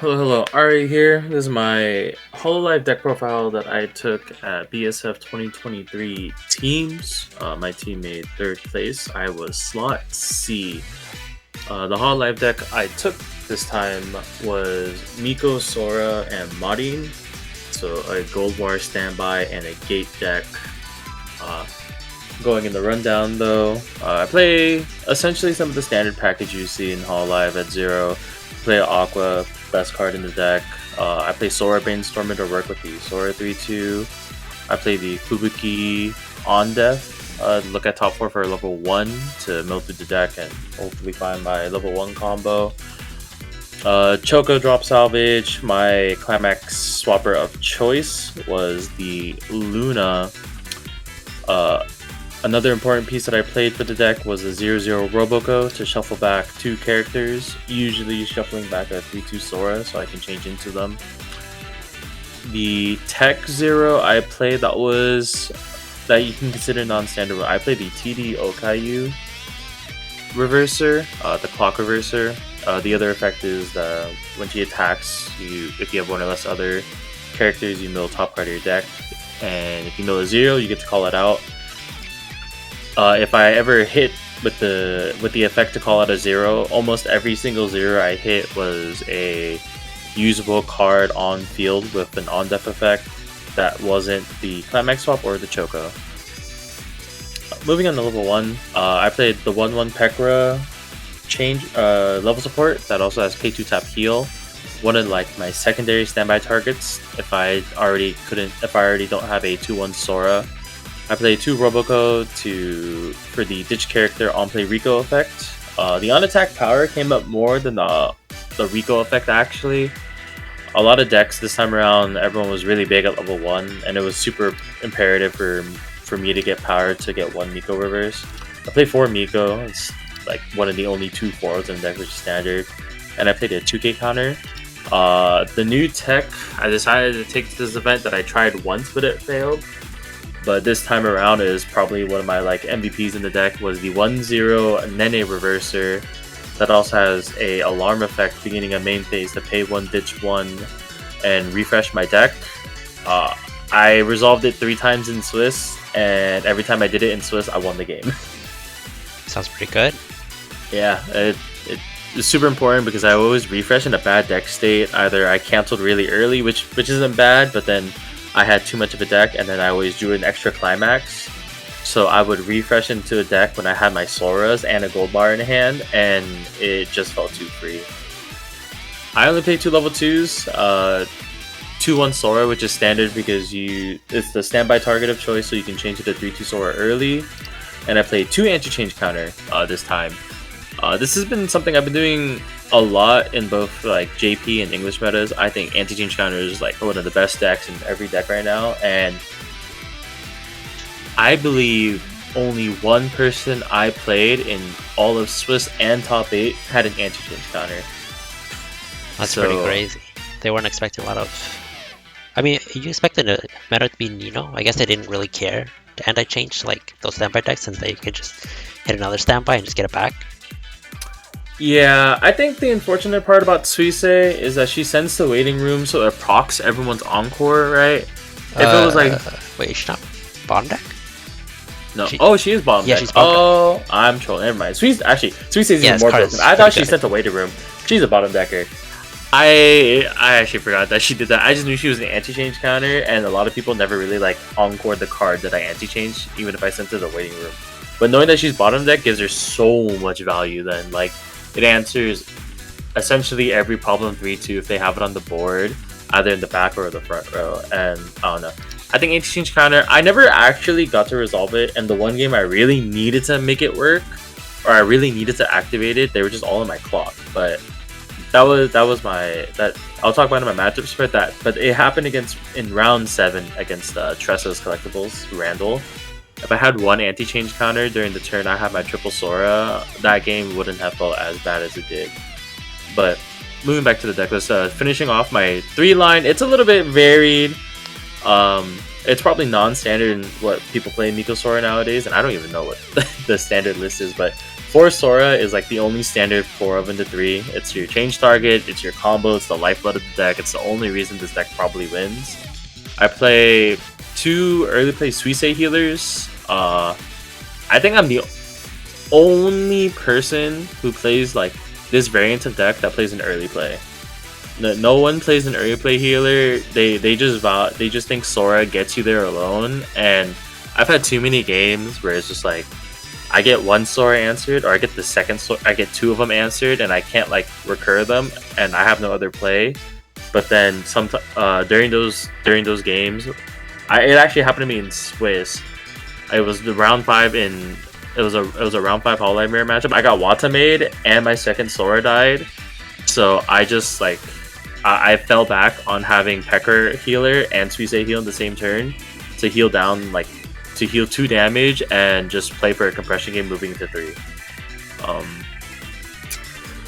Hello, Aria here. This is my Hololive deck profile that I took at BSF 2023 teams. My team made third place. I was slot C. The Hololive deck I took this time was Miko, Sora, and Marin. So a Gold War standby and a gate deck. Going in the rundown though, I play essentially some of the standard package you see in Hololive at 0. Play Aqua, best card in the deck. I play Sora Brainstormer to work with the Sora 3-2. I play the Fubuki on death. Look at top 4 for level 1 to mill through the deck and hopefully find my level 1 combo. Choco drop salvage. My climax swapper of choice was the Luna. Another important piece that I played for the deck was a 0-0 Roboco to shuffle back 2 characters, usually shuffling back a 3-2 Sora so I can change into them. The Tech 0 I played that you can consider non-standard. I played the TD Okayu Reverser, the Clock Reverser. The other effect is that when she attacks, if you have one or less other characters, you mill top card of your deck, and if you mill a 0, you get to call it out. If I ever hit with the effect to call out a 0, almost every single 0 I hit was a usable card on field with an on-death effect that wasn't the Climax Swap or the Choco. Moving on to level 1, I played the 1-1 Pekra change level support that also has pay 2 tap heal. One of like my secondary standby targets if I already don't have a 2-1 Sora. I play 2 Roboco for the ditch character on play Rico effect. The on attack power came up more than the Rico effect actually. A lot of decks this time around, everyone was really big at level 1, and it was super imperative for me to get power to get 1 Miko reverse. I play 4 Miko. It's like one of the only 2 4s in the deck, which is standard. And I played a 2K counter. The new tech, I decided to take this event that I tried once but it failed. But this time around is probably one of my MVPs in the deck was the 1-0 Nene Reverser that also has a alarm effect beginning of main phase to pay 1, ditch 1, and refresh my deck. I resolved it 3 times in Swiss, and every time I did it in Swiss, I won the game. Sounds pretty good. Yeah, it's super important because I always refresh in a bad deck state. Either I canceled really early, which isn't bad, but then I had too much of a deck, and then I always drew an extra climax. So I would refresh into a deck when I had my Soras and a gold bar in hand, and it just felt too free. I only played 2 level 2s, 2-1 Sora, which is standard because it's the standby target of choice, so you can change it to 3-2 Sora early. And I played 2 anti-change counter this time. This has been something I've been doing a lot in both JP and English metas. I think anti-change counter is one of the best decks in every deck right now, and I believe only one person I played in all of Swiss and top 8 had an anti-change counter. That's pretty crazy. They weren't expecting a lot of... I mean, you expected the meta to be Nino. I guess they didn't really care to anti-change those standby decks since they could just hit another standby and just get it back. Yeah, I think the unfortunate part about Suisse is that she sends the waiting room so it procs everyone's encore, right? If it was Wait, she's not bottom deck? No. She is bottom deck. She's bottom deck. I'm trolling. Never mind. Suisse is even more broken. broken. I thought she sent the waiting room. She's a bottom decker. I actually forgot that she did that. I just knew she was an anti-change counter, and a lot of people never really encored the card that I anti-changed, even if I sent her the waiting room. But knowing that she's bottom deck gives her so much value then. It answers essentially every problem 3-2 if they have it on the board, either in the back or the front row. And I don't know. I think anti-change counter, I never actually got to resolve it, and the one game I really needed to make it work, or I really needed to activate it, they were just all in my clock. But that was my I'll talk about it in my matchup spread but it happened in round 7 against Tressa's Collectibles Randall. If I had one anti-change counter during the turn I had my triple Sora, that game wouldn't have felt as bad as it did. But moving back to the deck list, finishing off my 3-line, it's a little bit varied. It's probably non-standard in what people play Miko Sora nowadays, and I don't even know what the standard list is, but 4 Sora is like the only standard 4 of into 3. It's your change target, it's your combo, it's the lifeblood of the deck. It's the only reason this deck probably wins. I play 2 early play Suisei healers. I think I'm the only person who plays like this variant of deck that plays an early play. No one plays an early play healer. They just think Sora gets you there alone. And I've had too many games where it's just like I get one Sora answered, or I get the second Sora, I get 2 of them answered, and I can't like recur them, and I have no other play. But then during those games, it actually happened to me in Swiss. It was the round 5 in it was a round 5 Hololive mirror matchup. I got Wata made, and my second Sora died, so I just like I fell back on having Pecker healer and Suisei heal in the same turn to heal down to heal 2 damage and just play for a compression game moving into 3.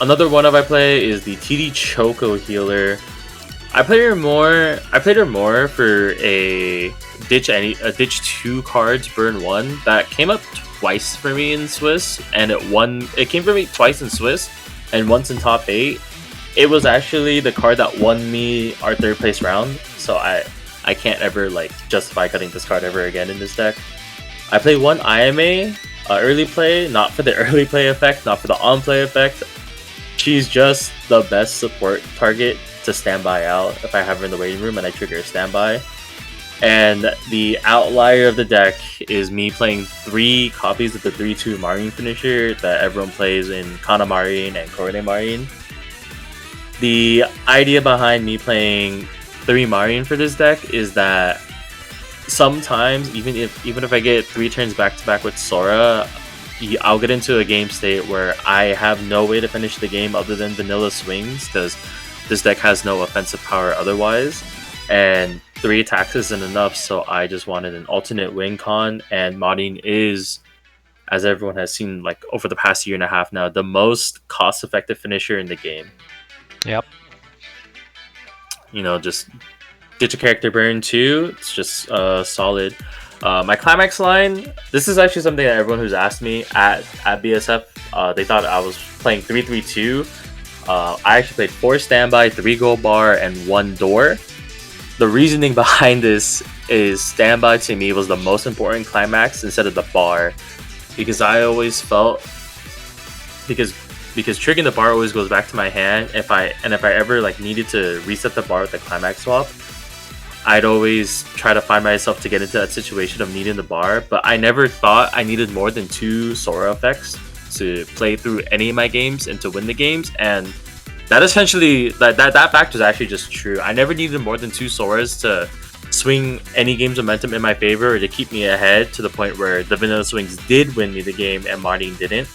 Another one I play is the TD Choco healer. I played her more for a ditch 2 cards burn 1 that came up twice for me in Swiss, and it came for me twice in Swiss and once in top 8. It was actually the card that won me our 3rd place round, so I can't ever like justify cutting this card ever again in this deck. I play 1 IMA early play, not for the early play effect, not for the on play effect. She's just the best support target to standby out if I have her in the waiting room and I trigger a standby. And the outlier of the deck is me playing 3 copies of the 3-2 Marine finisher that everyone plays in Kana Marine and Korone Marine. The idea behind me playing 3 Marine for this deck is that sometimes, even if I get 3 turns back to back with Sora, I'll get into a game state where I have no way to finish the game other than vanilla swings, because this deck has no offensive power otherwise, and 3 attacks isn't enough, so I just wanted an alternate win con, and modding is, as everyone has seen like over the past year and a half now, the most cost-effective finisher in the game. Yep. You know, just ditch a character burn 2, it's just solid. My climax line, this is actually something that everyone who's asked me at BSF, they thought I was playing 3-3-2. I actually played 4 standby, 3 gold bar, and 1 door. The reasoning behind this is standby to me was the most important climax instead of the bar, because I always felt because triggering the bar always goes back to my hand. If I ever like needed to reset the bar with the climax swap, I'd always try to find myself to get into that situation of needing the bar, but I never thought I needed more than 2 Sora effects to play through any of my games and to win the games, and that essentially that fact was actually just true. I never needed more than 2 Soras to swing any game's momentum in my favor or to keep me ahead to the point where the vanilla swings did win me the game and Marine didn't.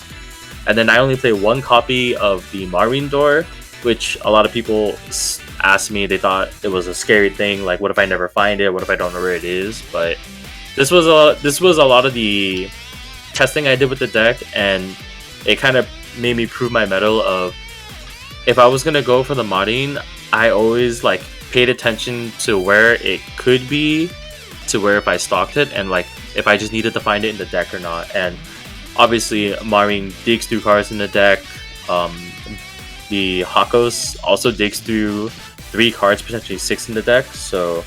And then I only play 1 copy of the Marine door, which a lot of people asked me, they thought it was a scary thing, like what if I never find it, what if I don't know where it is. But this was a lot of the testing I did with the deck, and it kind of made me prove my mettle of, if I was gonna go for the modding, I always like paid attention to where it could be, to where if I stalked it, and like if I just needed to find it in the deck or not. And obviously Marine digs through cards in the deck. The Hakos also digs through 3 cards, potentially 6 in the deck, so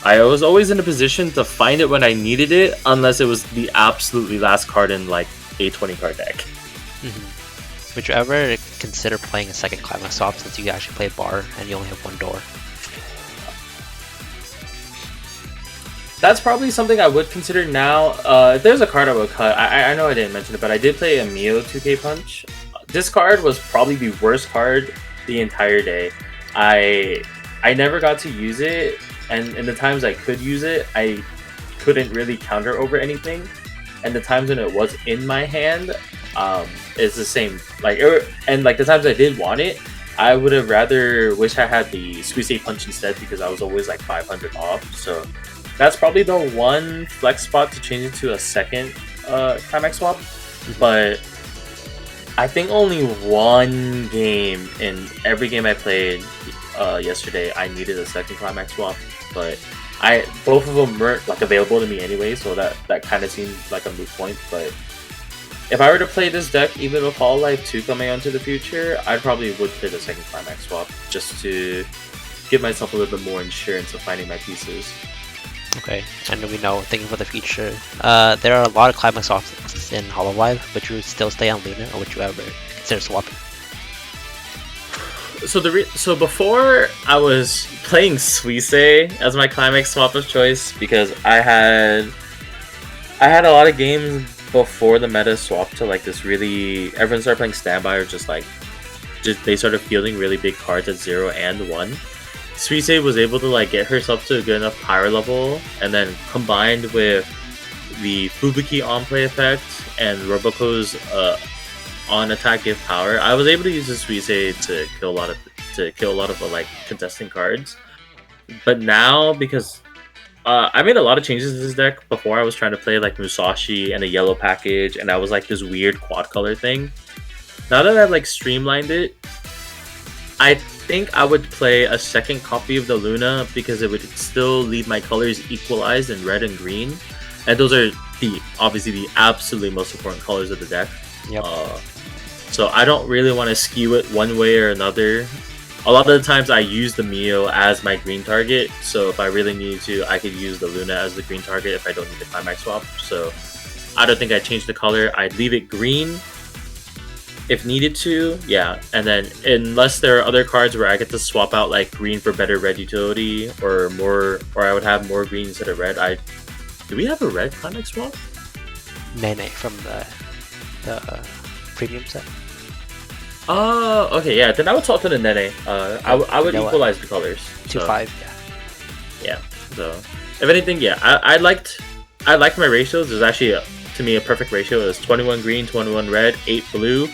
I was always in a position to find it when I needed it, unless it was the absolutely last card in like a 20 card deck. Mm-hmm. Would you ever consider playing a second climax swap since you actually play bar and you only have 1 door? That's probably something I would consider now. If there's a card I would cut, I know I didn't mention it, but I did play a Mio 2K Punch. This card was probably the worst card the entire day. I never got to use it, and in the times I could use it, I couldn't really counter over anything. And the times when it was in my hand, it's the same. And the times I did want it, I would have rather wish I had the Suisei Punch instead, because I was always like 500 off. So that's probably the one flex spot to change it to a second climax swap. But I think only 1 game in every game I played yesterday I needed a second climax swap, but both of them weren't like available to me anyway, so that kind of seemed like a moot point. But if I were to play this deck, even with Hololive 2 coming onto the future, I probably would play the second Climax swap just to give myself a little bit more insurance of finding my pieces. Okay, and we know, thinking for the future, there are a lot of Climax swaps in Hololive. Would you still stay on Luna, or would you ever consider swapping? So before I was playing Suisse as my Climax swap of choice because I had a lot of games before the meta swapped to like this really everyone started playing standby or just they started fielding really big cards at 0 and 1. Suisse was able to like get herself to a good enough power level, and then combined with the Fubuki on play effect and Roboco's on attack give power, I was able to use the Suisse to kill a lot of like contesting cards. But now, because I made a lot of changes to this deck. Before I was trying to play like Musashi and a yellow package, and I was like this weird quad color thing. Now that I've like streamlined it, I think I would play a second copy of the Luna because it would still leave my colors equalized in red and green, and those are obviously the absolutely most important colors of the deck. Yep. So I don't really want to skew it one way or another. A lot of the times I use the Mio as my green target, so if I really need to, I could use the Luna as the green target if I don't need the Climax swap. So I don't think I'd change the color. I'd leave it green if needed to, yeah. And then unless there are other cards where I get to swap out like green for better red utility or I would have more green instead of red. Do we have a red Climax swap? Nene from the premium set. Oh, okay, yeah. Then I would talk to the Nene. I would equalize the colors. 2-5, yeah. So if anything, yeah, I liked my ratios. There's actually to me a perfect ratio. It was 21 green, 21 red, 8 blue.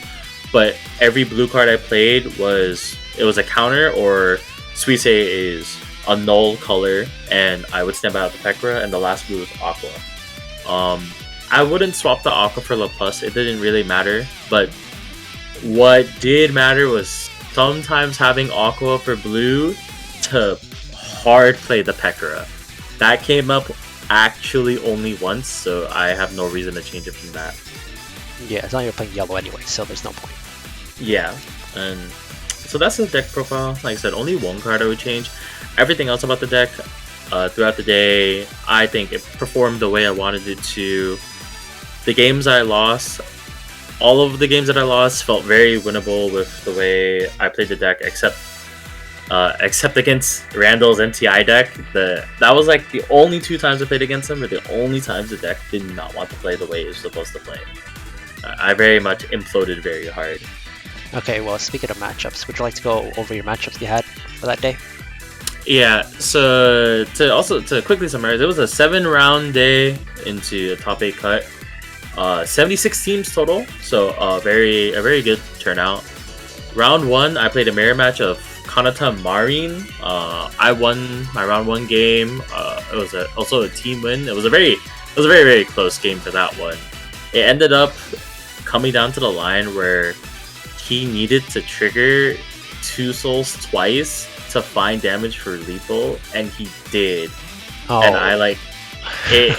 But every blue card I played was a counter, or Suisse is a null color, and I would stand by out the Pekra, and the last blue was Aqua. I wouldn't swap the Aqua for La Plus. It didn't really matter, but what did matter was sometimes having Aqua for blue to hard play the Pekra. That came up actually only once, so I have no reason to change it from that. Yeah, it's not you're playing yellow anyway, so there's no point. Yeah, and so that's the deck profile. Like I said, only one card I would change. Everything else about the deck throughout the day, I think it performed the way I wanted it to. The games I lost, all of the games that I lost felt very winnable with the way I played the deck, except against Randall's NTI deck. That was like the only 2 times I played against him, or the only times the deck did not want to play the way it was supposed to play. I very much imploded very hard. Okay, well, speaking of matchups, would you like to go over your matchups you had for that day? Yeah, so to quickly summarize, it was a 7-round day into a top 8 cut. 76 teams total, so a very good turnout. Round 1, I played a mirror match of Kanata Marin. I won my round 1 game. It was also a team win. It was a very close game for that one. It ended up coming down to the line where he needed to trigger 2 souls twice to find damage for lethal, and he did. Oh. And I like it.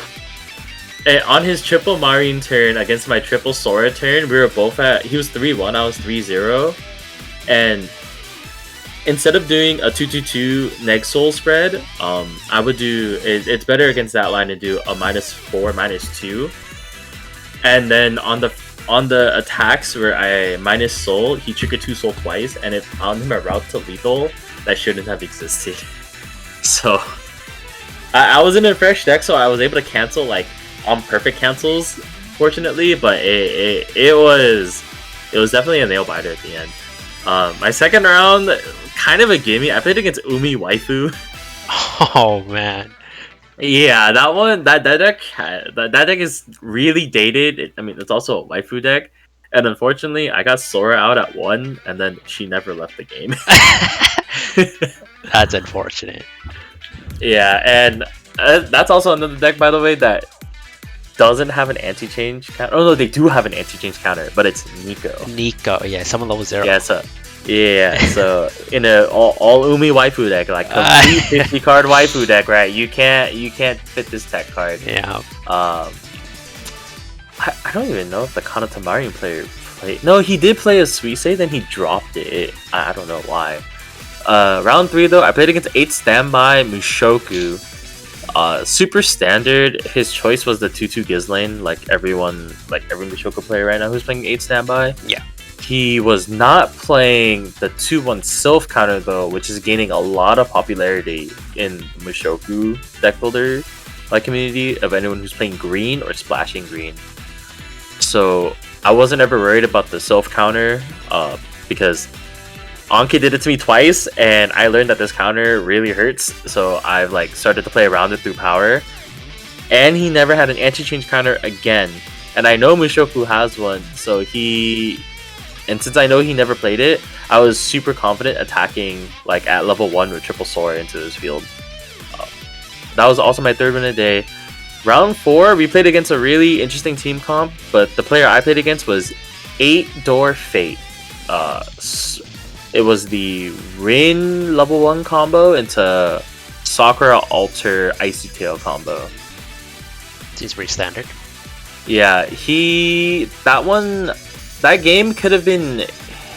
On his triple Marin turn against my triple Sora turn, we were both he was 3-1, I was 3-0, and instead of doing a 2-2-2 neg soul spread, I would do it's better against that line to do a -4, -2, and then on the attacks where I minus soul, he triggered 2 soul twice, and it found him a route to lethal that shouldn't have existed. So I was in a fresh deck, so I was able to cancel like on perfect cancels, fortunately, but it was definitely a nail biter at the end. My second round, kind of a gimme. I played against Umi Waifu. Oh man. Yeah, that one, that deck is really dated. I mean, it's also a waifu deck, and unfortunately, I got Sora out at 1, and then she never left the game. That's unfortunate. Yeah, and that's also another deck, by the way, that doesn't have an anti-change counter. Oh no, they do have an anti-change counter, but it's Nico. Yeah, someone level 0. Yeah, so in a all Umi waifu deck, like complete 50 card waifu deck, right? You can't fit this tech card. Yeah. I don't even know if the Kana Tamarian player played. No, he did play a Suisei, then he dropped it. I don't know why. Round 3 though, I played against 8 Standby Mushoku. Super standard. His choice was the 2-2 Gizlane, like every Mushoku player right now who's playing 8 Standby. Yeah. He was not playing the 2-1 Sylph counter though, which is gaining a lot of popularity in the Mushoku deck builder community of anyone who's playing green or splashing green. So I wasn't ever worried about the Sylph counter because Anki did it to me twice, and I learned that this counter really hurts. So I've started to play around it through power, and he never had an anti-change counter again. And I know Mushoku has one, so and since I know he never played it, I was super confident attacking at level 1 with triple Sora into his field. That was also my 3rd win of the day. Round 4, we played against a really interesting team comp, but the player I played against was 8-Door Fate. It was the Rin level 1 combo into Sakura Alter Icy Tail combo. Seems pretty standard. Yeah, that game could have been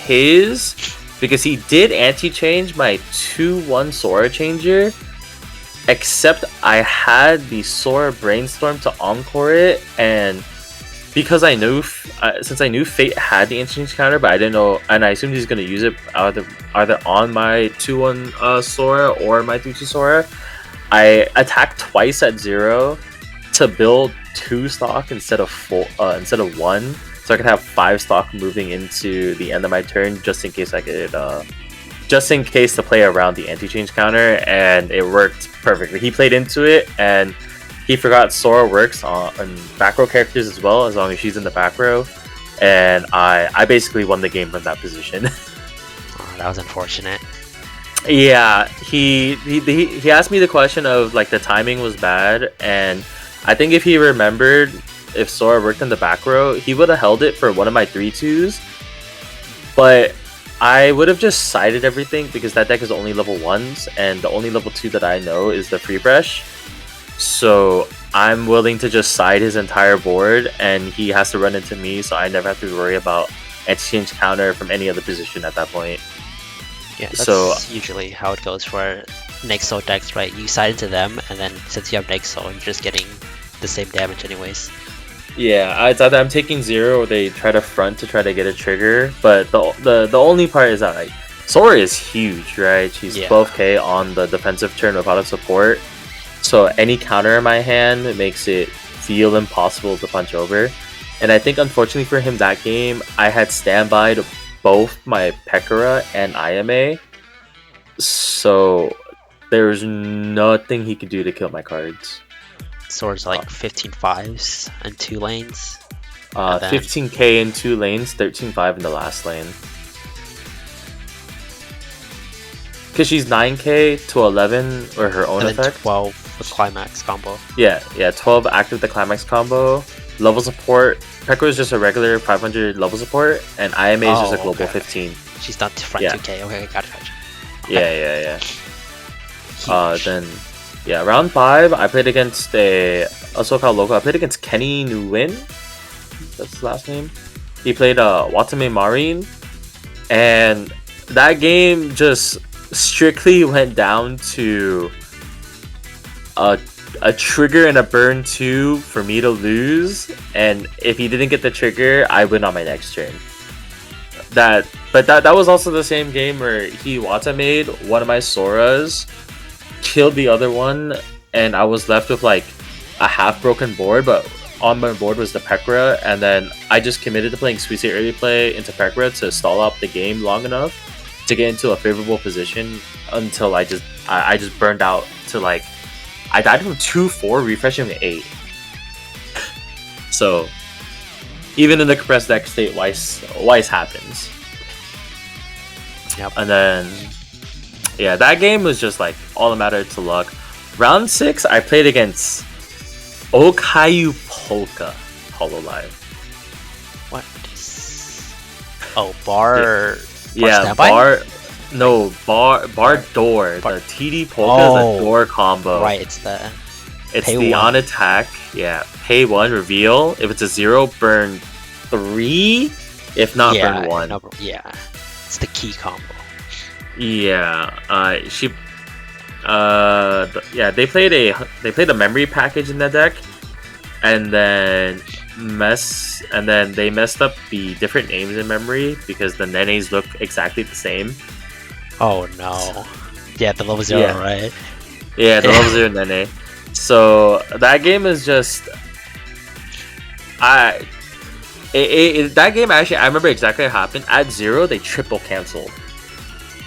his because he did anti-change my 2-1 Sora changer, except I had the Sora Brainstorm to encore it, and because since I knew Fate had the anti-change counter, but I didn't know, and I assumed he's going to use it either on my 2-1 Sora or my 3-2 Sora, I attacked twice at 0 to build 2 stock instead of 1. So I could have 5 stock moving into the end of my turn, just in case to play around the anti-change counter, and it worked perfectly. He played into it, and he forgot Sora works on back row characters as well, as long as she's in the back row, and I basically won the game from that position. Oh, that was unfortunate. Yeah, he asked me the question of the timing was bad, and I think if he remembered if Sora worked in the back row, he would have held it for one of my 3-2s, but I would have just sided everything because that deck is only level 1s, and the only level 2 that I know is the Free Fresh. So I'm willing to just side his entire board, and he has to run into me, so I never have to worry about exchange counter from any other position at that point. Yeah, that's usually how it goes for Nexo decks, right? You side into them, and then since you have Nexo, you're just getting the same damage anyways. Yeah, it's either I'm taking 0 or they try to front to try to get a trigger, but the only part is that Sora is huge, right? She's 12k on the defensive turn without a support, so any counter in my hand makes it feel impossible to punch over. And I think unfortunately for him that game, I had standbyed both my Pekora and IMA, so there's nothing he could do to kill my cards. Sora's 15 5s and 2 lanes. 15k in 2 lanes, 13.5 in the last lane. Because she's 9k to 11 or her own and then effect. 12 with Climax combo. Yeah, 12 active the Climax combo. Level support. Pekka is just a regular 500 level support, and IMA is just a global 15. She's not front 2k. Okay, gotcha. Okay. Yeah. Then, round 5, I played against a SoCal local. I played against Kenny Nguyen. That's his last name. He played Watame Marin, and that game just strictly went down to a trigger and a burn 2 for me to lose, and if he didn't get the trigger, I win on my next turn. That was also the same game where he Watame one of my Soras, killed the other one, and I was left with a half broken board, but on my board was the Pekora, and then I just committed to playing Suisei early play into Pekora to stall out the game long enough to get into a favorable position until I just burned out to I died from 2-4 refreshing to 8. So even in the compressed deck state, Weiss happens. Yep. And then that game was just all that mattered to luck. Round 6, I played against Okayu Polka Hololive. What? Bar. Bar door. The TD Polka is a door combo. Right, it's the It's Pay the 1. on attack. Yeah, pay 1, reveal. If it's a 0, burn 3. If not, burn 1. Yeah, it's the key combo. Yeah, they played a memory package in the deck, and then they messed up the different names in memory because the nenes look exactly the same. Oh no. Yeah, the level 0, right? Yeah, the level 0 nene. So that game is just that game actually I remember exactly what happened. At 0 they triple canceled.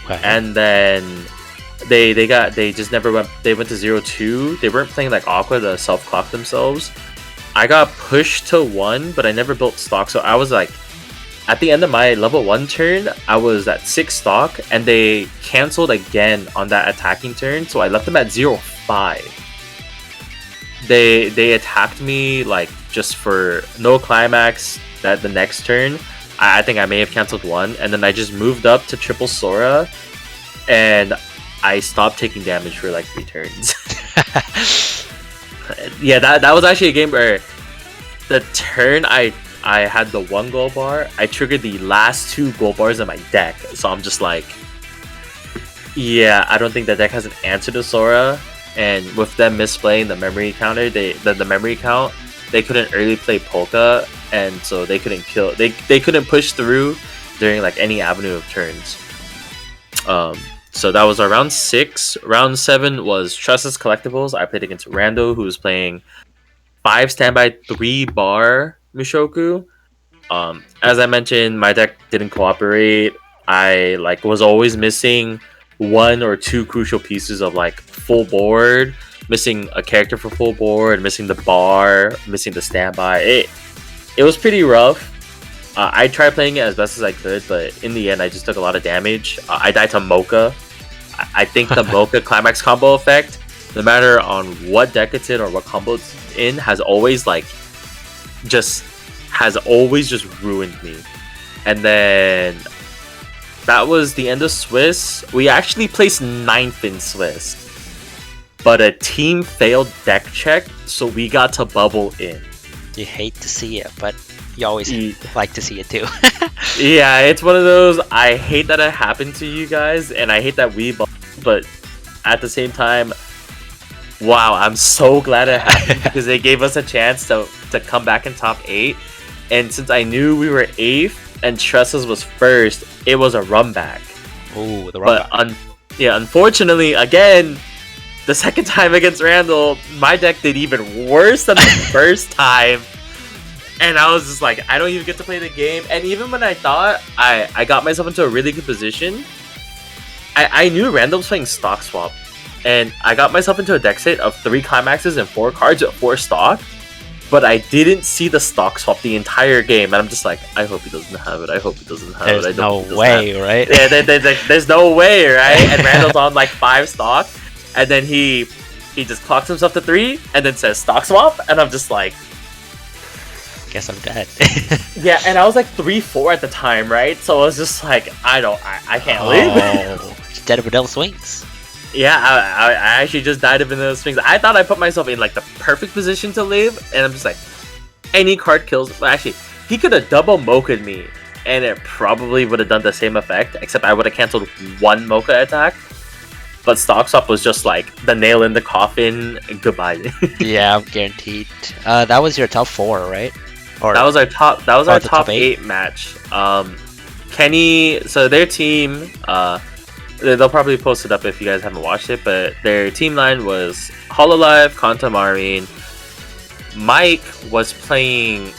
Okay. And then they just never went. They went to 0-2. They weren't playing like Aqua to self clock themselves. I got pushed to 1, but I never built stock. So I was like, at the end of my level 1 turn, I was at 6 stock, and they canceled again on that attacking turn. So I left them at 0-5. They attacked me like just for no climax. That the next turn. I think I may have canceled 1, and then I just moved up to triple Sora, and I stopped taking damage for like 3 turns. Yeah, that was actually a game where the turn I had the 1 gold bar, I triggered the last 2 gold bars in my deck. So I'm just like, yeah, I don't think the deck has an answer to Sora, and with them misplaying the memory counter, the memory count, they couldn't early play Polka, and so they couldn't kill. They couldn't push through during like any avenue of turns. So that was our round 6. Round 7 was Trust's Collectibles. I played against Rando, who was playing 5 standby 3 bar Mushoku. As I mentioned, my deck didn't cooperate. I like was always missing 1 or 2 crucial pieces of like full board, missing a character for full board, missing the bar, missing the standby. It was pretty rough. I tried playing it as best as I could, but in the end, I just took a lot of damage. I died to Mocha. I think the Mocha Climax combo effect, no matter on what deck it's in or what combo it's in, has always just ruined me. And then that was the end of Swiss. We actually placed 9th in Swiss, but a team failed deck check, so we got to bubble in. You hate to see it, but you always like to see it too. Yeah, it's one of those. I hate that it happened to you guys, and I hate that we bubbled, but at the same time, wow, I'm so glad it happened because they gave us a chance to come back in top 8. And since I knew we were 8th and Tressa's was 1st, it was a run back. Oh, the run back. Unfortunately, again, the second time against Randall, my deck did even worse than the first time. And I was just like, I don't even get to play the game. And even when I thought I got myself into a really good position, I knew Randall was playing stock swap. And I got myself into a deck set of 3 climaxes and 4 cards at 4 stock. But I didn't see the stock swap the entire game. And I'm just like, I hope he doesn't have it. I hope he doesn't have it. There's no way, right? Yeah, there's no way, right? And Randall's on like 5 stock. And then he just clocks himself to 3 and then says stock swap. And I'm just like, guess I'm dead. Yeah, and I was like 3-4 at the time, right? So I was just like, I can't live. Dead of Vanilla Swings. Yeah, I actually just died of Vanilla Swings. I thought I put myself in like the perfect position to live, and I'm just like, any card kills. Well, actually, he could have double mocha'd me, and it probably would have done the same effect, except I would have canceled 1 mocha attack. But stock swap was just like the nail in the coffin. Goodbye. Yeah, guaranteed. That was your top 4, right? Or that was our top. That was our top 8 match. Kenny. So their team. They'll probably post it up if you guys haven't watched it. But their team line was Hololive, Kanta Marine. Mike was playing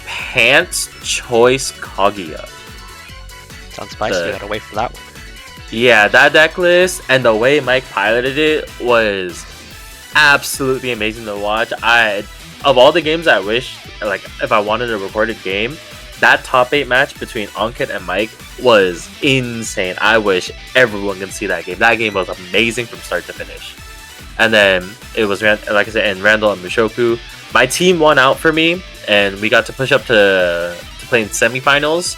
Pants Choice Kaguya. Sounds spicy. Gotta wait for that one. Yeah, that deck list and the way Mike piloted it was absolutely amazing to watch. Of all the games I wish, like, if I wanted a recorded game, that top 8 match between Ankit and Mike was insane. I wish everyone can see that game. That game was amazing from start to finish. And then it was, like I said, and Randall and Mushoku. My team won out for me, and we got to push up to play in semifinals.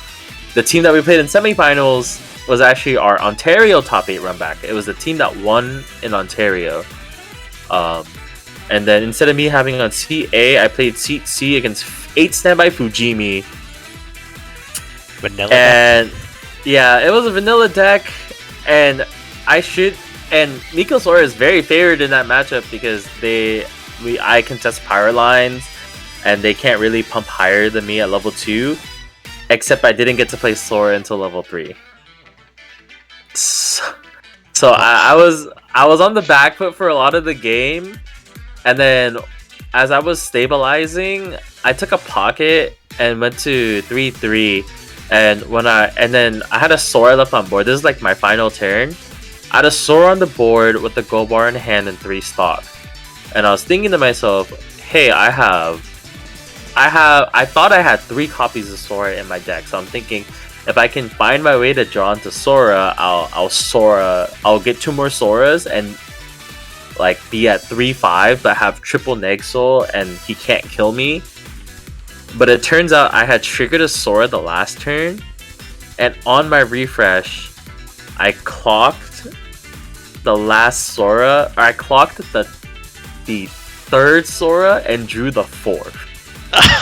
The team that we played in semifinals was actually our Ontario top 8 run back. It was the team that won in Ontario. And then instead of me having on seat A, I played seat C against 8 standby Fujimi. Vanilla and deck? Yeah, it was a vanilla deck, and Nico Sora is very favored in that matchup because I contest power lines, and they can't really pump higher than me at level 2. Except I didn't get to play Sora until level 3. So I was on the back foot for a lot of the game, and then as I was stabilizing, I took a pocket and went to 3-3. And then I had a Sora left on board. This is like my final turn. I had a Sora on the board with the Go Bar in hand and 3 stock. And I was thinking to myself, hey, I thought I had 3 copies of Sora in my deck. So I'm thinking, if I can find my way to draw into Sora, I'll get 2 more Soras and like be at 3-5, but have triple Neg Soul and he can't kill me. But it turns out I had triggered a Sora the last turn, and on my refresh, I clocked the last Sora, or I clocked the 3rd Sora and drew the 4th.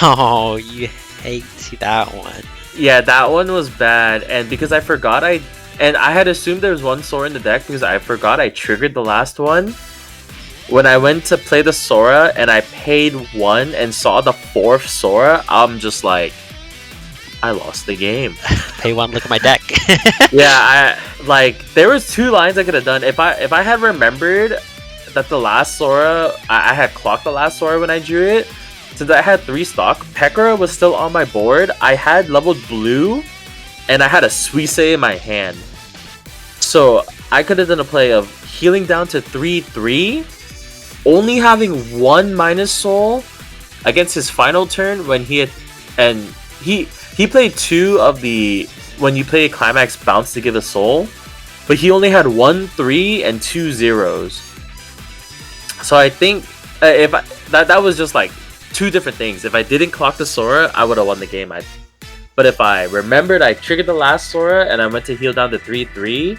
Oh, you hate that one. Yeah, that one was bad, and because I forgot I had assumed there was 1 Sora in the deck because I forgot I triggered the last one. When I went to play the Sora and I paid 1 and saw the 4th Sora, I'm just like, I lost the game. Pay 1, look at my deck. Yeah, there was 2 lines I could have done. If I had remembered that the last Sora, I had clocked the last Sora when I drew it, since I had 3 stock, Pekora was still on my board, I had leveled blue, and I had a Suisse in my hand. So I could have done a play of healing down to 3-3, only having 1 minus soul against his final turn when he played 2 of the when you play a climax bounce to give a soul, but he only had 1 3 and 2 zeros. So I think that was just like 2 different things. If I didn't clock the Sora, I would have won the game. But if I remembered I triggered the last Sora and I went to heal down to 3-3,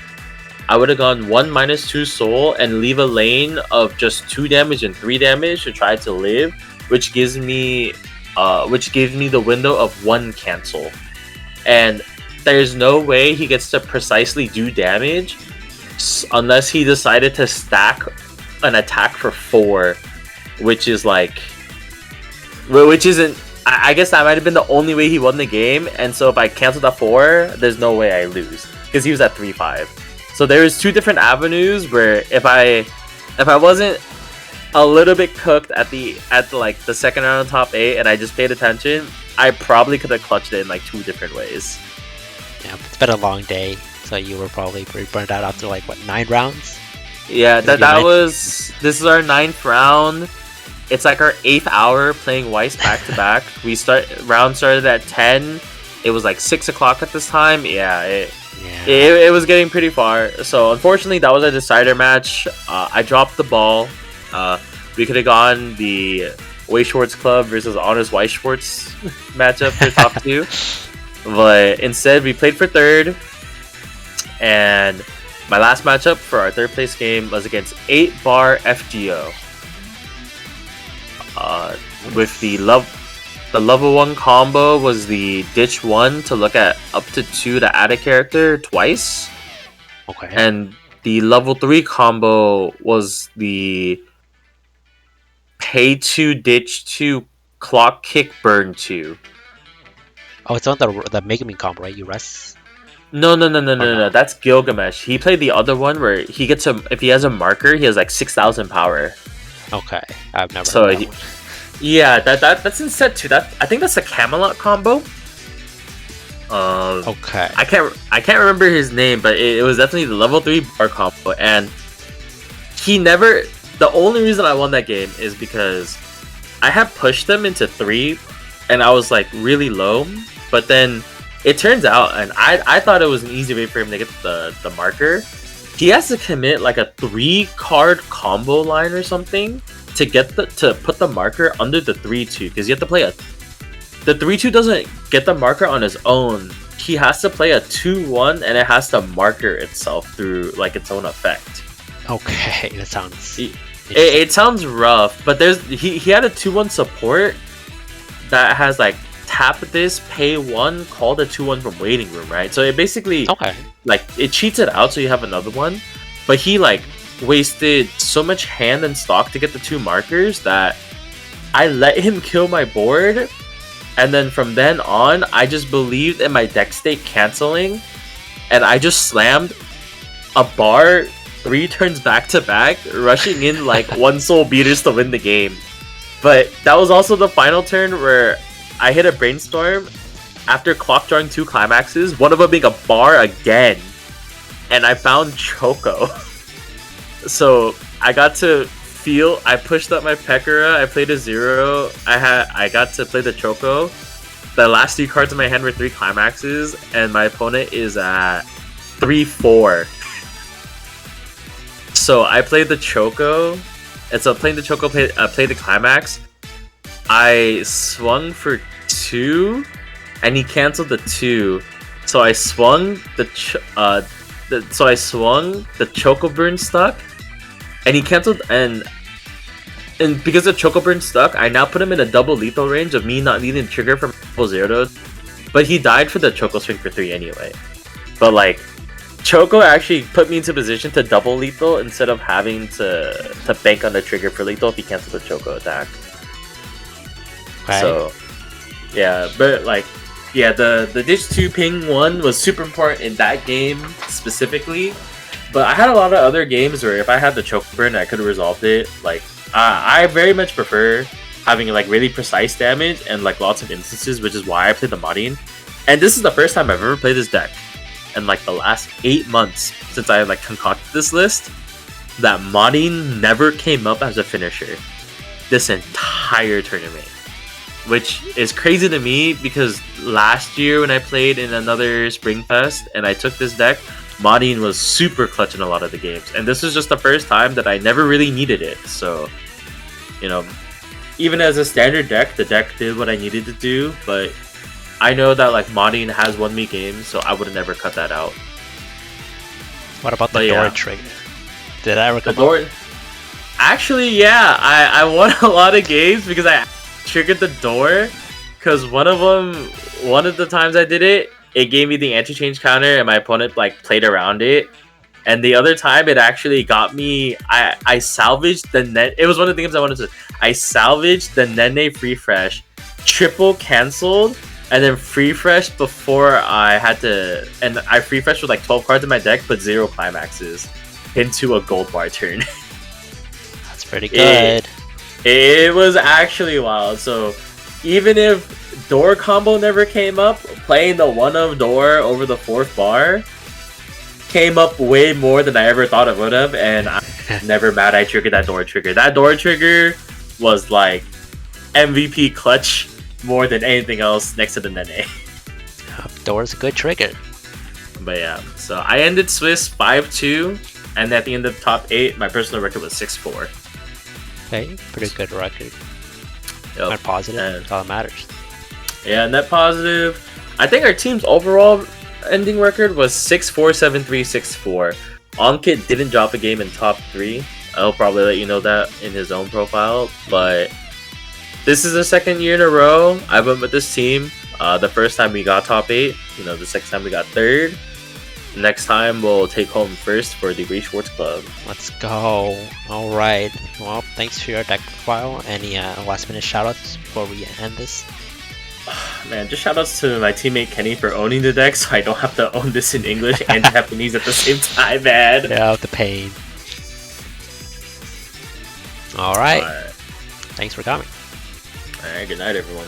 I would have gone 1 minus 2 soul and leave a lane of just 2 damage and 3 damage to try to live, which gives me the window of 1 cancel. And there's no way he gets to precisely do damage unless he decided to stack an attack for 4, which isn't. I guess that might have been the only way he won the game. And so if I canceled that 4, there's no way I lose because he was at 3-5. So there's 2 different avenues where if I wasn't a little bit cooked at the second round of top 8 and I just paid attention, I probably could have clutched it in like 2 different ways. Yeah, it's been a long day, so you were probably pretty burned out after 9 rounds? Yeah, this is our 9th round. It's like our 8th hour playing Weiss back to back. Round started at 10. It was like 6 o'clock at this time. It was getting pretty far. So unfortunately, that was a decider match. I dropped the ball. We could have gone the Weiss Schwarz Club versus Honors Weiss Schwarz matchup for top 2. But instead, we played for 3rd. And my last matchup for our 3rd place game was against 8 Bar FGO. With the level 1 combo was the ditch 1 to look at up to 2 to add a character twice. Okay. And the level 3 combo was the pay 2, ditch 2, clock kick, burn 2. Oh, it's on the Megumin combo, right? You rest? No. That's Gilgamesh. He played the other one where he gets if he has a marker, he has like 6,000 power. Okay, I've never heard that one. Yeah, that's in set 2. I think that's a Camelot combo. Okay. I can't remember his name, but it was definitely the level 3 bar combo, and the only reason I won that game is because I had pushed them into 3 and I was like really low, but then it turns out, and I thought it was an easy way for him to get the marker. He has to commit like a 3-card combo line or something to put the marker under the 3-2, because you have to play the 3-2 doesn't get the marker on his own. He has to play a 2-1 and it has to marker itself through like its own effect. Okay, that sounds It sounds rough, but he had a 2-1 support that has like tap this, pay 1, call the 2-1 from waiting room, right? So it basically like it cheats it out so you have another one. But he like wasted so much hand and stock to get the 2 markers that I let him kill my board, and then from then on I just believed in my deck state canceling, and I just slammed a bar 3 turns back to back, rushing in like 1 soul beaters to win the game. But that was also the final turn where I hit a brainstorm after clock drawing 2 climaxes, one of them being a bar again, and I found Choco. So I got to feel. I pushed up my Pekora. I played a 0. I got to play the Choco. The last 3 cards in my hand were 3 climaxes, and my opponent is at 3-4. So I played the Choco, and so playing the Choco, played the climax. I swung for 2, and he canceled the 2. So I swung the Choco Burn stuck, and he canceled, and because the Choco Burn stuck, I now put him in a double lethal range of me not needing to trigger from Zero. But he died for the Choco swing for 3 anyway. But like, Choco actually put me into position to double lethal instead of having to bank on the trigger for lethal if he canceled the Choco attack. Right. So yeah, but like, yeah, the Ditch 2 ping 1 was super important in that game specifically. But I had a lot of other games where if I had the Choco Burn, I could have resolved it. Like, I very much prefer having like really precise damage and like lots of instances, which is why I played the Modding. And this is the first time I've ever played this deck in like the last 8 months since I like concocted this list, that Modding never came up as a finisher this entire tournament. Which is crazy to me because last year when I played in another Spring Fest and I took this deck, Modding was super clutch in a lot of the games. And this was just the first time that I never really needed it. So, you know, even as a standard deck, the deck did what I needed to do. But I know that like Modding has won me games, so I would have never cut that out. What about the door trigger? Did I ever come up? Actually, yeah, I won a lot of games because I triggered the door, because one of the times I did it, it gave me the anti-change counter and my opponent like played around it, and the other time it actually got me. I salvaged the net. It was one of the games I wanted to. I salvaged the Nene free fresh, triple canceled, and then free fresh before I had to, and I free fresh with like 12 cards in my deck but 0 climaxes into a gold bar turn. That's pretty good. It was actually wild. So even if door combo never came up, playing the 1 of door over the 4th bar came up way more than I ever thought it would have, and I'm never mad I triggered that door trigger. That door trigger was like MVP clutch more than anything else next to the Nene. Door's a good trigger. But yeah, so I ended Swiss 5-2, and at the end of the top 8, my personal record was 6-4. Okay, pretty good record. Yep. Net positive, that's all that matters. Yeah, net positive. I think our team's overall ending record was 6-4, 7-3, 6-4. Onkit didn't drop a game in top 3. I'll probably let you know that in his own profile, but this is the 2nd year in a row I went with this team. The first time we got top 8, the second time we got 3rd. Next time we'll take home 1st for the Weiss Schwarz Club. Let's go. Alright. Well, thanks for your deck profile. Any last minute shoutouts before we end this? Man, just shoutouts to my teammate Kenny for owning the deck so I don't have to own this in English and Japanese at the same time, man. Yeah, the pain. Alright. Thanks for coming. Alright, good night everyone.